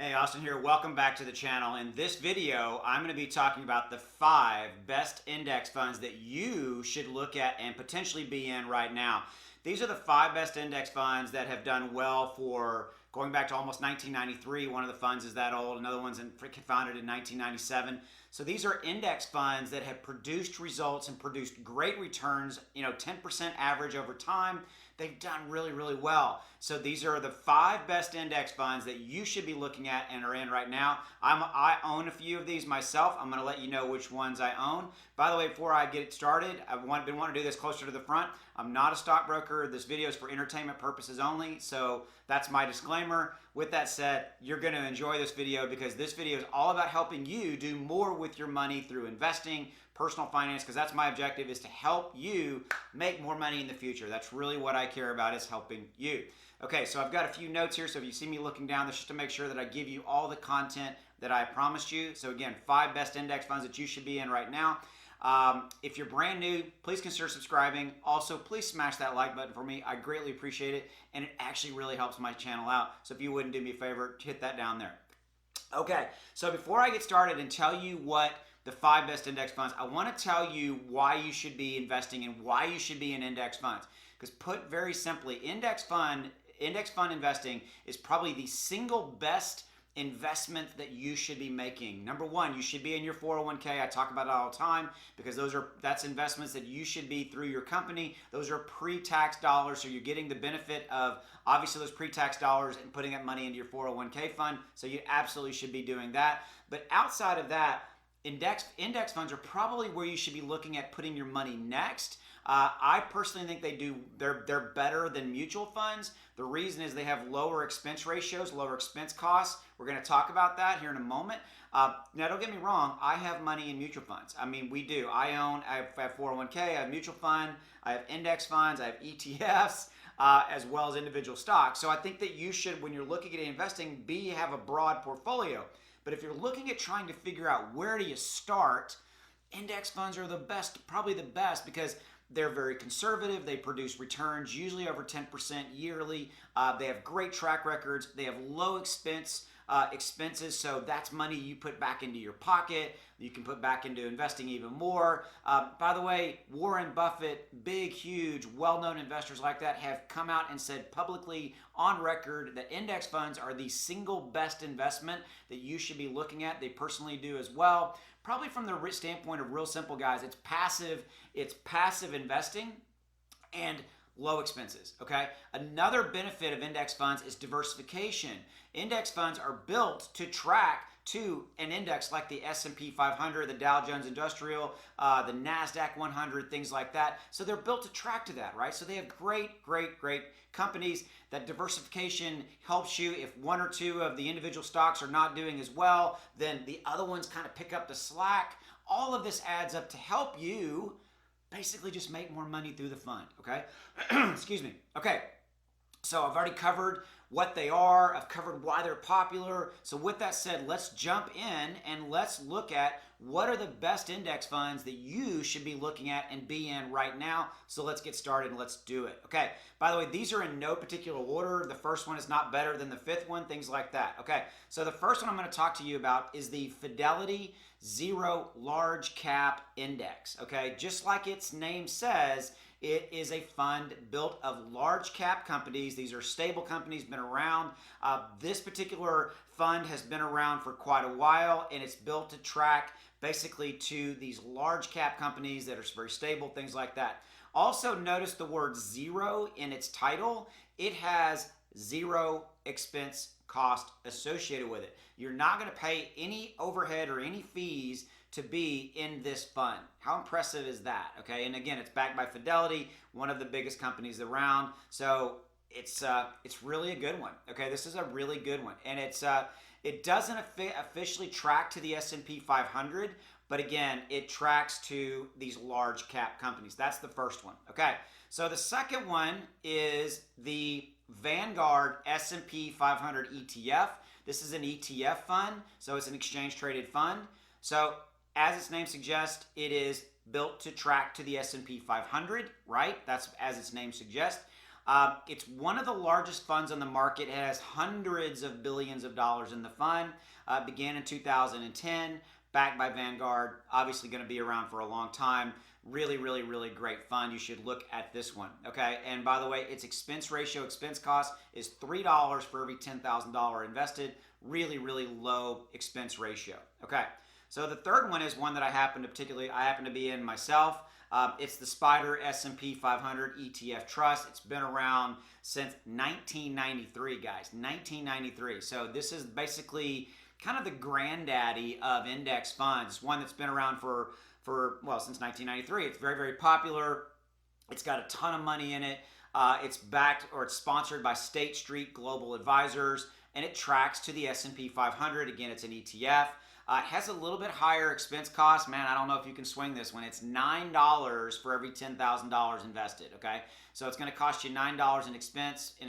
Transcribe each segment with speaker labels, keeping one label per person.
Speaker 1: Hey, Austin here. Welcome back to the channel. In this video, I'm going to be talking about the 5 best index funds that you should look at and potentially be in right now. These are the 5 best index funds that have done well for going back to almost 1993. One of the funds is that old. Another one's founded in 1997. So these are index funds that have produced results and produced great returns, 10% average over time. They've done really, really well. So these are the 5 best index funds that you should be looking at and are in right now. I own a few of these myself. I'm going to let you know which ones I own. By the way, before I get started, I've been wanting to do this closer to the front. I'm not a stockbroker. This video is for entertainment purposes only. So that's my disclaimer. With that said, you're going to enjoy this video because this video is all about helping you do more with your money through investing, personal finance, because that's my objective, is to help you make more money in the future. That's really what I care about, is helping you. Okay, so I've got a few notes here, so if you see me looking down, that's just to make sure that I give you all the content that I promised you. So again, 5 best index funds that you should be in right now. If you're brand new, please consider subscribing. Also, please smash that like button for me. I greatly appreciate it, and it actually really helps my channel out. So if you wouldn't do me a favor, hit that down there. Okay, so before I get started and tell you what the 5 best index funds, I want to tell you why you should be investing and why you should be in index funds. Because put very simply, index fund investing is probably the single best investment that you should be making. Number one, you should be in your 401k. I talk about it all the time because that's investments that you should be through your company. Those are pre-tax dollars, so you're getting the benefit of obviously those pre-tax dollars and putting that money into your 401k fund. So you absolutely should be doing that. But outside of that, index funds are probably where you should be looking at putting your money next. I personally think they're better than mutual funds. The reason is they have lower expense ratios, lower expense costs. We're going to talk about that here in a moment. Now, don't get me wrong. I have money in mutual funds. I mean, we do. I have 401k, I have mutual fund, I have index funds, I have ETFs, as well as individual stocks. So I think that you should, when you're looking at investing, have a broad portfolio. But if you're looking at trying to figure out where do you start, index funds are the best, probably the best, because they're very conservative. They produce returns usually over 10% yearly. They have great track records. They have low expenses, so that's money you put back into your pocket. You can put back into investing even more. By the way, Warren Buffett, big, huge, well-known investors like that have come out and said publicly on record that index funds are the single best investment that you should be looking at. They personally do as well. Probably from the standpoint of real simple, guys, it's passive investing and low expenses, okay? Another benefit of index funds is diversification. Index funds are built to track to an index like the S&P 500, the Dow Jones Industrial, the NASDAQ 100, things like that. So they're built to track to that, right? So they have great companies. That diversification helps you. If 1 or 2 of the individual stocks are not doing as well, then the other ones kind of pick up the slack. All of this adds up to help you basically just make more money through the fund, okay? Excuse me. Okay, so I've already covered what they are. I've covered why they're popular. So with that said, let's jump in and let's look at what are the best index funds that you should be looking at and be in right now. So let's get started and let's do it. Okay, by the way, these are in no particular order. The first one is not better than the 5th one, things like that. Okay, so the first one I'm going to talk to you about is the Fidelity Zero Large Cap Index. Okay, just like its name says, it is a fund built of large cap companies. These are stable companies, been around. This particular fund has been around for quite a while, and it's built to track basically to these large cap companies that are very stable, things like that. Also notice the word zero in its title. It has zero expense cost associated with it. You're not going to pay any overhead or any fees to be in this fund. How impressive is that? Okay, and again, it's backed by Fidelity, one of the biggest companies around. So it's really a good one. Okay, this is a really good one, and it doesn't officially track to the S&P 500, but again, it tracks to these large cap companies. That's the first one. Okay, so the second one is the Vanguard S&P 500 ETF. This is an ETF fund, so it's an exchange traded fund. So as its name suggests, it is built to track to the S&P 500, right? That's as its name suggests. It's one of the largest funds on the market. It has hundreds of billions of dollars in the fund. Began in 2010, backed by Vanguard. Obviously going to be around for a long time. Really, really, really great fund. You should look at this one. Okay, and by the way, its expense ratio, expense cost is $3 for every $10,000 invested. Really, really low expense ratio. Okay, so the third one is one that I happen to be in myself. It's the SPDR S&P 500 ETF Trust. It's been around since 1993, guys. 1993. So this is basically kind of the granddaddy of index funds. One that's been around well, since 1993. It's very, very popular. It's got a ton of money in it. It's sponsored by State Street Global Advisors, and it tracks to the S&P 500. Again, it's an ETF. It has a little bit higher expense cost. Man, I don't know if you can swing this one. It's $9 for every $10,000 invested, okay? So it's going to cost you $9 in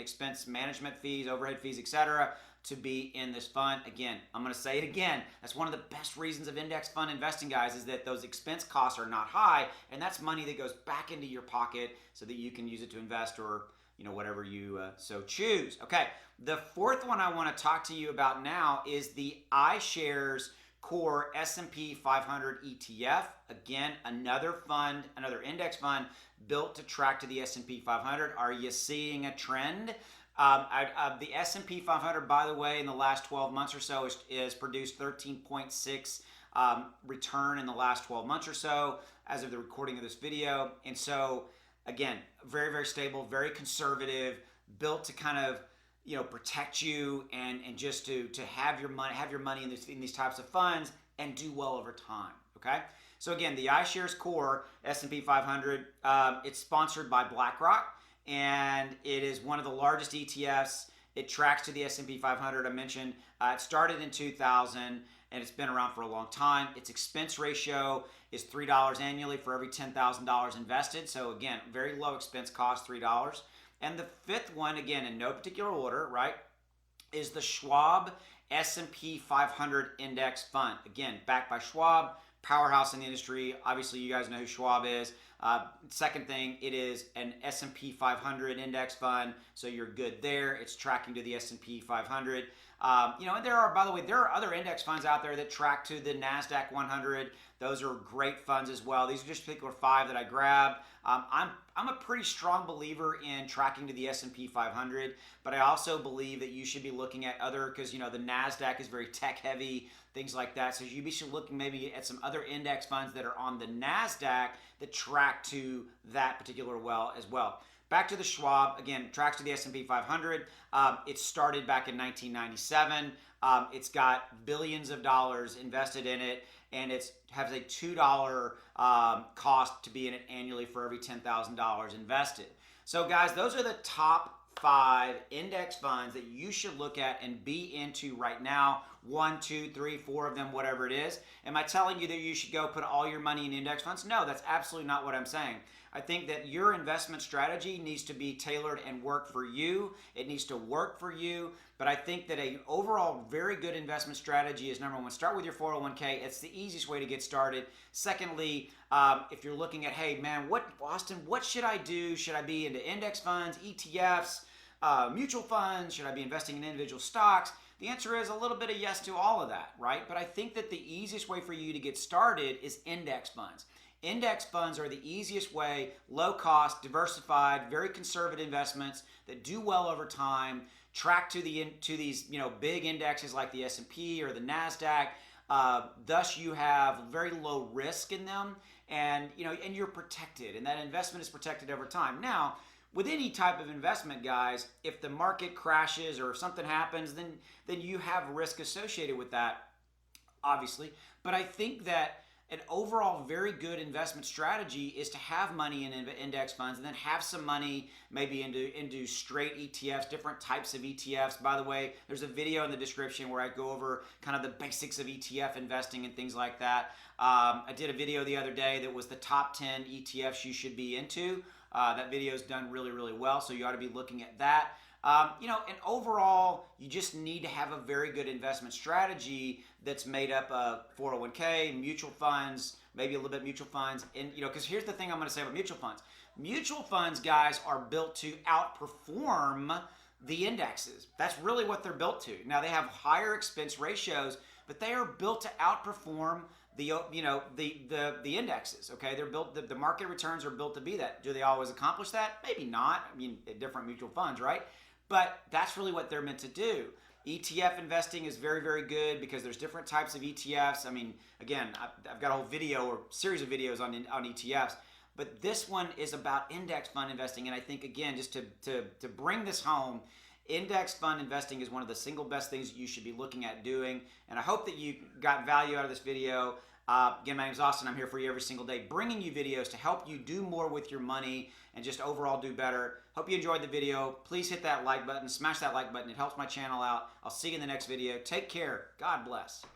Speaker 1: expense management fees, overhead fees, etc., to be in this fund. Again, I'm going to say it again. That's one of the best reasons of index fund investing, guys, is that those expense costs are not high, and that's money that goes back into your pocket so that you can use it to invest or whatever you so choose. Okay, the fourth one I want to talk to you about now is the iShares Core S&P 500 ETF. Again, another fund, another index fund built to track to the S&P 500. Are you seeing a trend? The S&P 500, by the way, in the last 12 months or so is produced 13.6 return in the last 12 months or so as of the recording of this video. And so, again, very, very stable, very conservative, built to kind of protect you and just to have your money in these types of funds and do well over time. Okay, so again, the iShares Core S&P 500, it's sponsored by BlackRock, and it is one of the largest ETFs. It tracks to the S&P 500. I mentioned it started in 2000, and it's been around for a long time. Its expense ratio is $3 annually for every $10,000 invested. So again, very low expense cost, $3. And the fifth one, again, in no particular order, right, is the Schwab S&P 500 Index Fund. Again, backed by Schwab, powerhouse in the industry. Obviously, you guys know who Schwab is. Second thing, it is an S&P 500 index fund, so you're good there. It's tracking to the S&P 500. And there are, by the way, there are other index funds out there that track to the NASDAQ 100. Those are great funds as well. These are just particular 5 that I grabbed. I'm a pretty strong believer in tracking to the S&P 500, but I also believe that you should be looking at other, because the NASDAQ is very tech heavy, things like that. So you should be looking maybe at some other index funds that are on the NASDAQ that track to that particular as well. Back to the Schwab, again, tracks to the S&P 500. It started back in 1997. It's got billions of dollars invested in it, and it has a $2 cost to be in it annually for every $10,000 invested. So guys, those are the top 5 index funds that you should look at and be into right now. 1, 2, 3, 4 of them, whatever it is. Am I telling you that you should go put all your money in index funds? No, that's absolutely not what I'm saying. I think that your investment strategy needs to be tailored and work for you. It needs to work for you. But I think that an overall very good investment strategy is, number one, start with your 401k. It's the easiest way to get started. Secondly, if you're looking at, hey, man, Austin, what should I do? Should I be into index funds, ETFs, mutual funds? Should I be investing in individual stocks? The answer is a little bit of yes to all of that, right? But I think that the easiest way for you to get started is index funds. Index funds are the easiest way, low cost, diversified, very conservative investments that do well over time, track to these big indexes like the S&P or the NASDAQ. Thus, you have very low risk in them, and you're protected, and that investment is protected over time. Now, with any type of investment, guys, if the market crashes or if something happens, then you have risk associated with that, obviously. But I think that an overall very good investment strategy is to have money in index funds and then have some money maybe into straight ETFs, different types of ETFs. By the way, there's a video in the description where I go over kind of the basics of ETF investing and things like that. I did a video the other day that was the top 10 ETFs you should be into. That video is done really, really well, so you ought to be looking at that. And overall, you just need to have a very good investment strategy that's made up of 401k, mutual funds, maybe a little bit mutual funds. And, because here's the thing I'm going to say about mutual funds. Mutual funds, guys, are built to outperform the indexes. That's really what they're built to. Now, they have higher expense ratios, but they are built to outperform the indexes. Okay, they're built. The market returns are built to be that. Do they always accomplish that? Maybe not. I mean, different mutual funds, right? But that's really what they're meant to do. ETF investing is very, very good because there's different types of ETFs. I mean, again, I've got a whole video or series of videos on ETFs, but this one is about index fund investing. And I think, again, just to bring this home, index fund investing is one of the single best things you should be looking at doing. And I hope that you got value out of this video. Again, my name is Austin. I'm here for you every single day, bringing you videos to help you do more with your money and just overall do better. Hope you enjoyed the video. Please hit that like button, smash that like button. It helps my channel out. I'll see you in the next video. Take care. God bless.